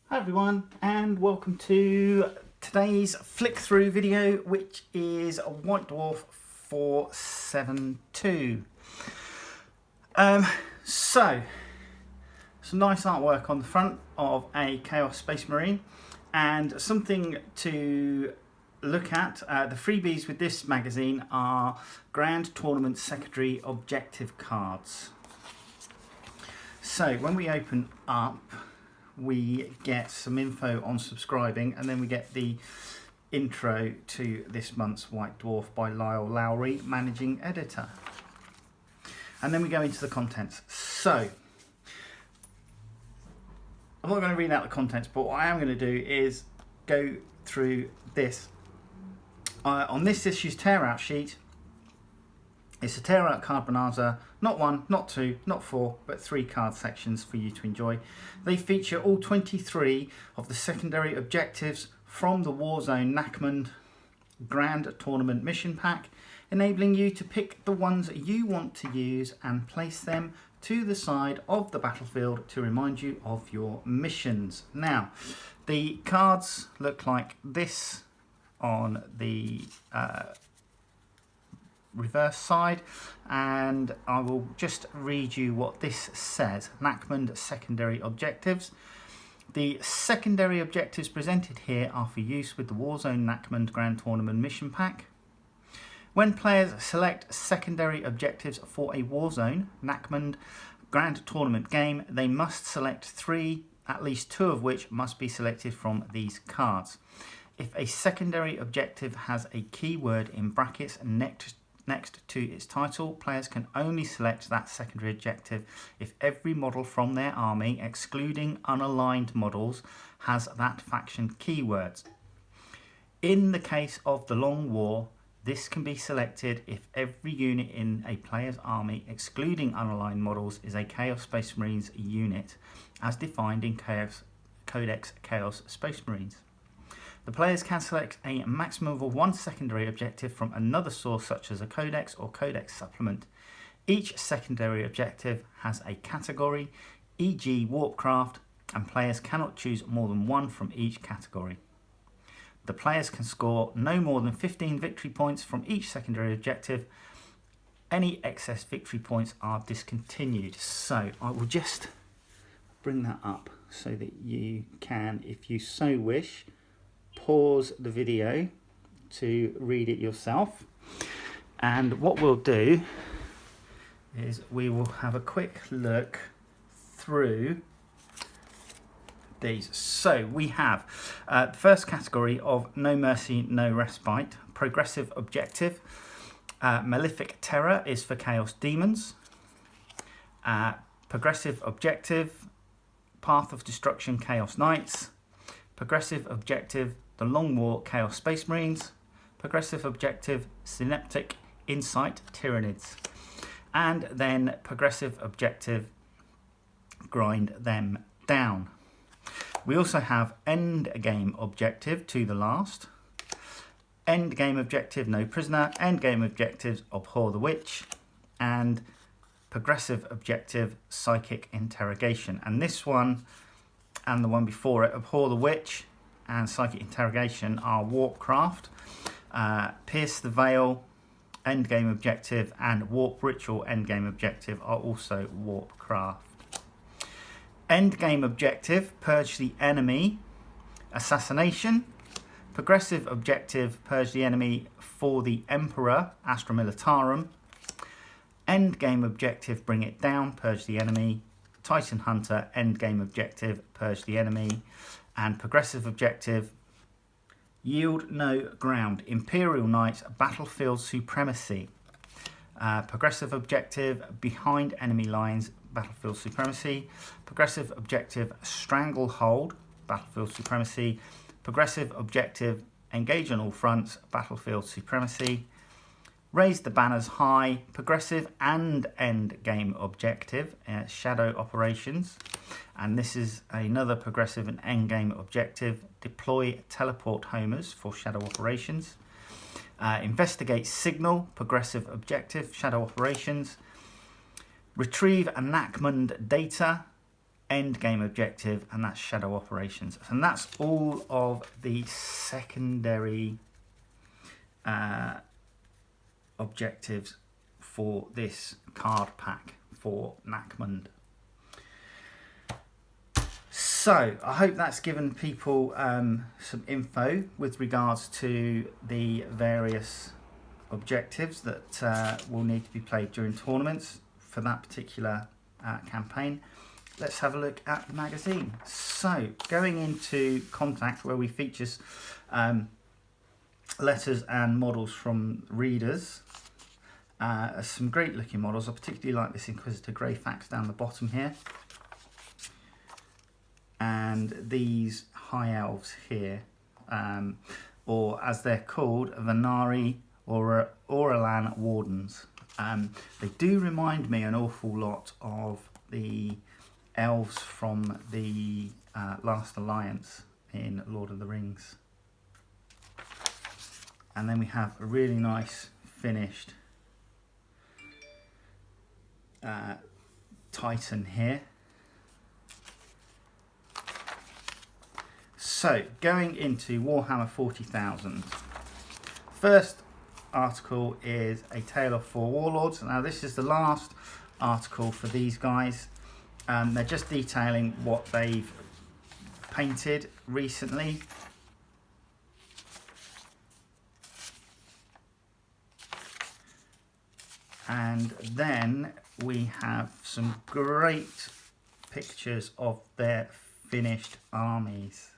Hi everyone, and welcome to today's flick through video, which is a White Dwarf 472. So some nice artwork on the front of a Chaos Space Marine, and something to look at. The freebies with this magazine are Grand Tournament Secondary Objective cards. So when we open up, we get some info on subscribing, and then we get the intro to this month's White Dwarf by Lyle Lowry, managing editor. And then we go into the contents. So I'm not going to read out the contents, but what I am going to do is go through this. On this issue's tear out sheet, it's a tear out card bonanza, not one, not two, not four, but 3 card sections for you to enjoy. They feature all 23 of the secondary objectives from the Warzone Nachmund Grand Tournament Mission Pack, enabling you to pick the ones you want to use and place them to the side of the battlefield to remind you of your missions. Now, the cards look like this on the reverse side, and I will just read you what this says. Nachmund secondary objectives. The secondary objectives presented here are for use with the Warzone Nachmund Grand Tournament Mission Pack. When players select secondary objectives for a Warzone Nachmund Grand Tournament game, they must select 3, at least 2 of which must be selected from these cards. If a secondary objective has a keyword in brackets next to its title, players can only select that secondary objective if every model from their army, excluding unaligned models, has that faction keywords. In the case of the Long War, this can be selected if every unit in a player's army, excluding unaligned models, is a Chaos Space Marines unit, as defined in Codex Chaos Space Marines. The players can select a maximum of 1 secondary objective from another source, such as a codex or codex supplement. Each secondary objective has a category, e.g. Warpcraft, and players cannot choose more than 1 from each category. The players can score no more than 15 victory points from each secondary objective. Any excess victory points are discontinued. So I will just bring that up so that you can, if you so wish, pause the video to read it yourself. And what we'll do is we will have a quick look through these. So we have the first category of No Mercy, No Respite, progressive objective. Malefic Terror is for Chaos Demons. Progressive objective, Path of Destruction, Chaos Knights. Progressive objective, the Long War Chaos Space Marines. Progressive objective, Synaptic Insight Tyranids. And then progressive objective, Grind Them Down. We also have End Game Objective, To the Last. End Game Objective, No Prisoner. End Game Objectives, Abhor the Witch. And progressive objective, Psychic Interrogation. And this one and the one before it, Abhor the Witch and Psychic Interrogation, are Warpcraft. Pierce the Veil, Endgame Objective, and Warp Ritual Endgame Objective are also Warpcraft. Endgame Objective, Purge the Enemy, Assassination. Progressive Objective, Purge the Enemy for the Emperor, Astra Militarum. Endgame Objective, Bring It Down, Purge the Enemy. Titan Hunter, Endgame Objective, Purge the Enemy. And progressive objective, Yield No Ground, Imperial Knights, Battlefield Supremacy. Progressive objective, Behind Enemy Lines, Battlefield Supremacy. Progressive objective, Stranglehold, Battlefield Supremacy. Progressive objective, Engage on All Fronts, Battlefield Supremacy. Raise the Banners High, progressive and end game objective, Shadow Operations. And this is another progressive and end game objective, Deploy Teleport Homers for Shadow Operations. Investigate Signal, progressive objective, Shadow Operations. Retrieve a Nachmund data, end game objective, and that's shadow operations. And that's all of the secondary objectives for this card pack for Nachmund. So I hope that's given people some info with regards to the various objectives that will need to be played during tournaments for that particular campaign. Let's have a look at the magazine. So going into Contact, where we feature letters and models from readers. Some great looking models. I particularly like this Inquisitor Greyfax down the bottom here. And these High Elves here, or as they're called, Vanari or Oralan Wardens. They do remind me an awful lot of the elves from the Last Alliance in Lord of the Rings. And then we have a really nice finished Titan here. So going into Warhammer 40,000, first article is A Tale of Four Warlords. Now this is the last article for these guys. They're just detailing what they've painted recently. And then we have some great pictures of their finished armies.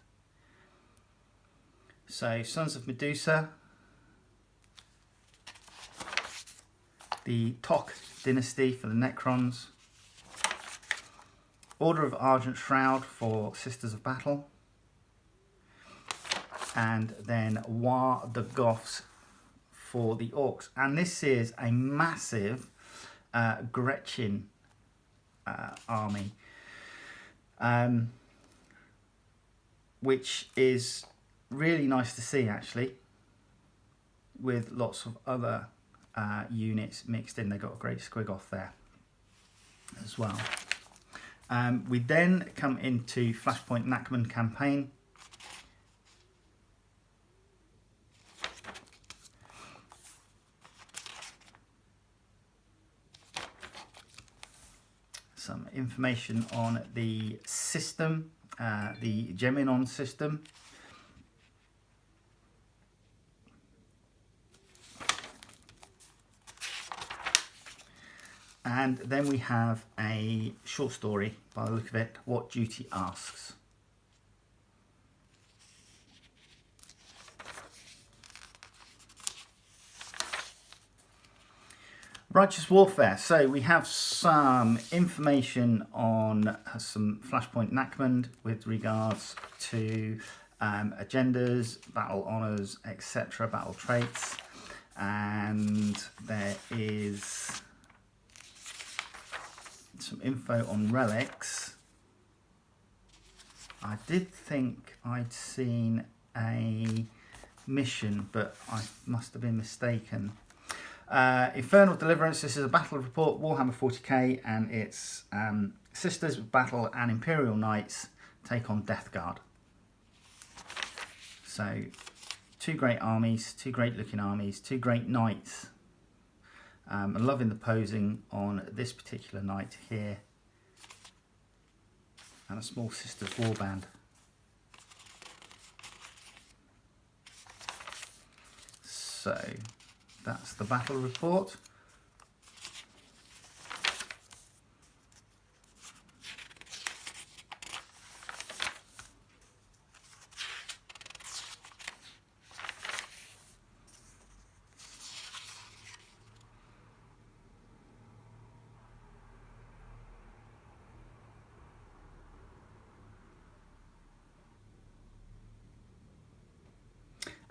So Sons of Medusa, the Tok dynasty for the Necrons, Order of Argent Shroud for Sisters of Battle, and then War the Goths for the Orcs. And this is a massive Gretchen army, which is really nice to see actually, with lots of other units mixed in. They got a great squig off there as well. We then come into Flashpoint Mackman campaign. Some information on the system, the Geminon system. And then we have a short story, by the look of it, What Duty Asks. Righteous Warfare. So we have some information on some Flashpoint Nachmund with regards to agendas, battle honours, etc., battle traits. And there is some info on relics. I did think I'd seen a mission, but I must have been mistaken. Infernal Deliverance. This is a battle report, Warhammer 40k, and it's Sisters of Battle and Imperial Knights take on Death Guard. So two great armies, two great looking armies, two great knights. I'm loving the posing on this particular knight here, and a small Sisters warband. So that's the battle report.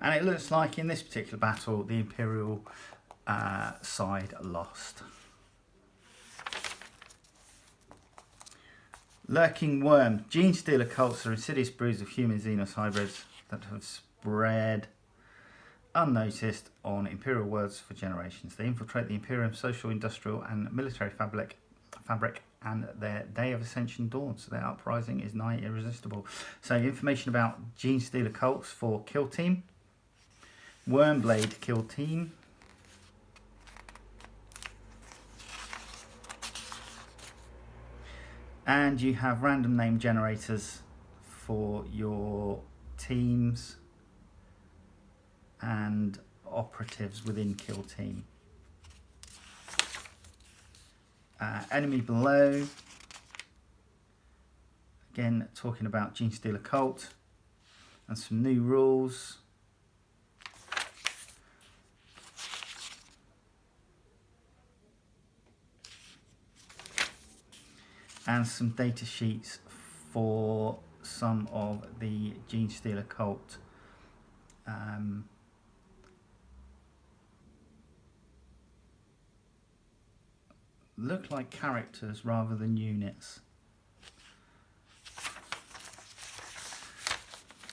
And it looks like in this particular battle, the Imperial side lost. Lurking Worm. Gene stealer cults are insidious broods of human Xenos hybrids that have spread unnoticed on Imperial worlds for generations. They infiltrate the Imperium social, industrial and military fabric and their day of ascension dawns. So their uprising is nigh irresistible. So information about Genestealer cults for kill team. Wormblade kill team. And you have random name generators for your teams and operatives within kill team. Enemy below. Again, talking about Genestealer cult and some new rules. And some data sheets for some of the Genestealer cult look like characters rather than units.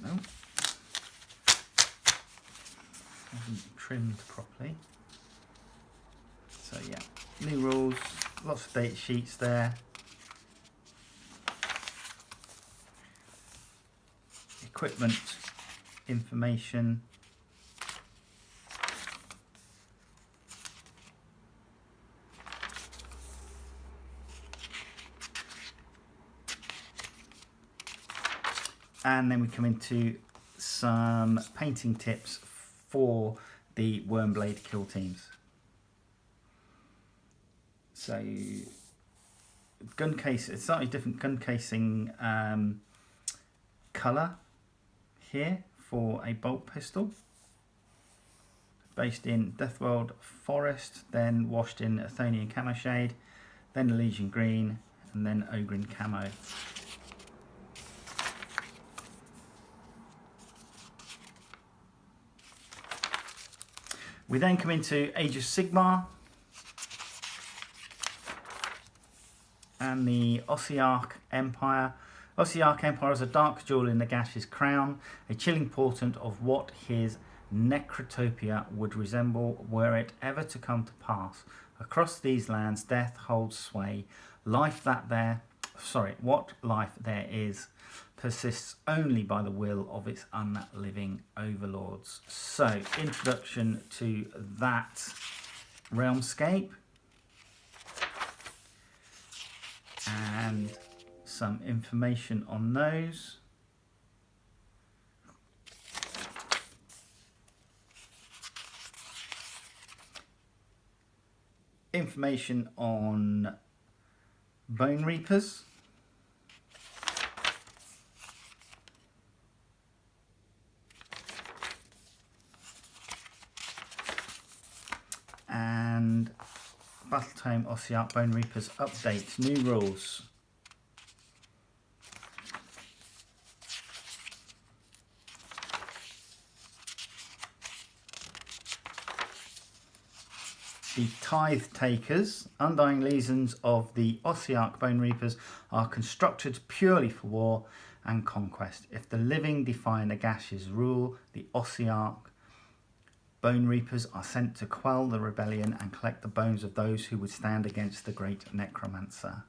No, hasn't trimmed properly. So yeah, new rules, lots of data sheets there. Equipment information. And then we come into some painting tips for the Wormblade kill teams. So gun case, it's slightly different gun casing colour here for a bolt pistol, based in Deathworld Forest, then washed in Athonian Camo Shade, then Elysian Green, and then Ogrin Camo. We then come into Aegis Sigmar and the Ossiarch Empire. Ossiarch Empire is a dark jewel in Nagash's crown, a chilling portent of what his necrotopia would resemble were it ever to come to pass. Across these lands, death holds sway. What life there is persists only by the will of its unliving overlords. So, introduction to that realmscape and some information on those. Information on Bone Reapers. And Battletome Ossiarch Bone Reapers update, new rules. The Tithe Takers, Undying Legions of the Ossiarch Bone Reapers, are constructed purely for war and conquest. If the living defy Nagash's rule, the Ossiarch Bone Reapers are sent to quell the rebellion and collect the bones of those who would stand against the great necromancer.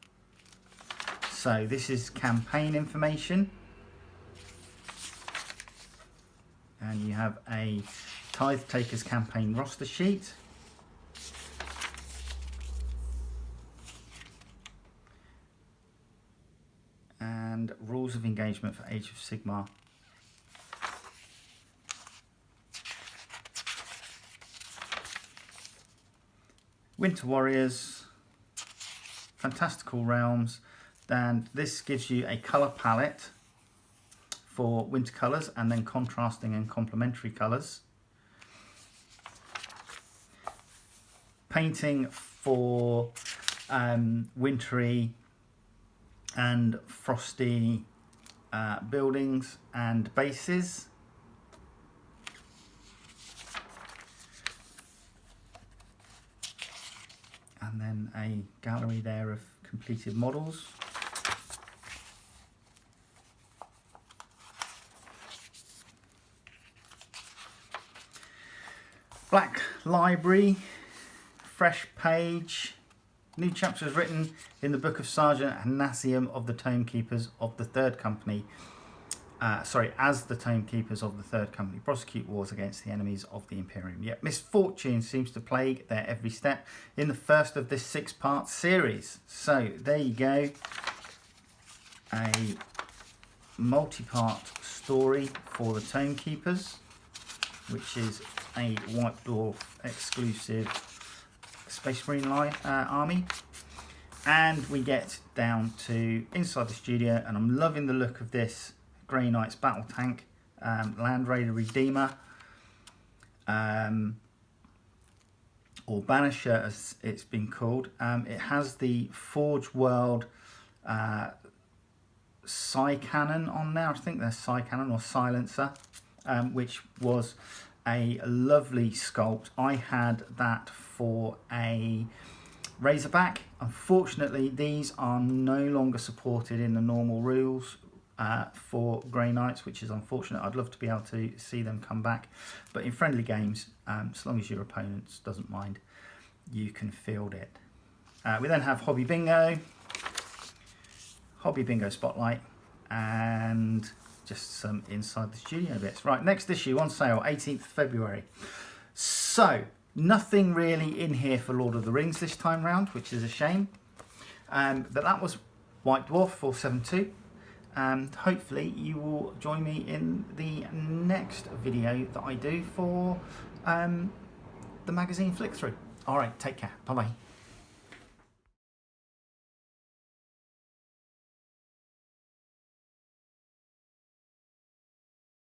So this is campaign information. And you have a Tithe Takers campaign roster sheet. And rules of engagement for Age of Sigmar. Winter Warriors, Fantastical Realms, and this gives you a colour palette for winter colours and then contrasting and complementary colours. Painting for wintry and frosty buildings and bases. And then a gallery there of completed models. Black Library, fresh page, New chapter is written in the book of Sergeant Hanassium of the Tomekeepers of the Third Company. As the Tomekeepers of the Third Company prosecute wars against the enemies of the Imperium. Yet misfortune seems to plague their every step in the first of this 6-part series. So there you go. A multi-part story for the Tomekeepers, which is a White Dwarf exclusive Space Marine army. And we get down to inside the studio, and I'm loving the look of this Grey Knights battle tank, Land Raider Redeemer, or Banisher as it's been called. It has the Forge World Psi Cannon on there. I think they're Psi Cannon or Silencer, which was a lovely sculpt. I had that for a Razorback. Unfortunately, these are no longer supported in the normal rules for Grey Knights, which is unfortunate. I'd love to be able to see them come back, but in friendly games, as long as your opponent doesn't mind, you can field it. We then have Hobby Bingo Spotlight, and just some inside the studio bits. Right, next issue on sale, 18th February. So, nothing really in here for Lord of the Rings this time round, which is a shame. But that was White Dwarf 472. And hopefully you will join me in the next video that I do for the magazine flick through. All right, take care. Bye-bye.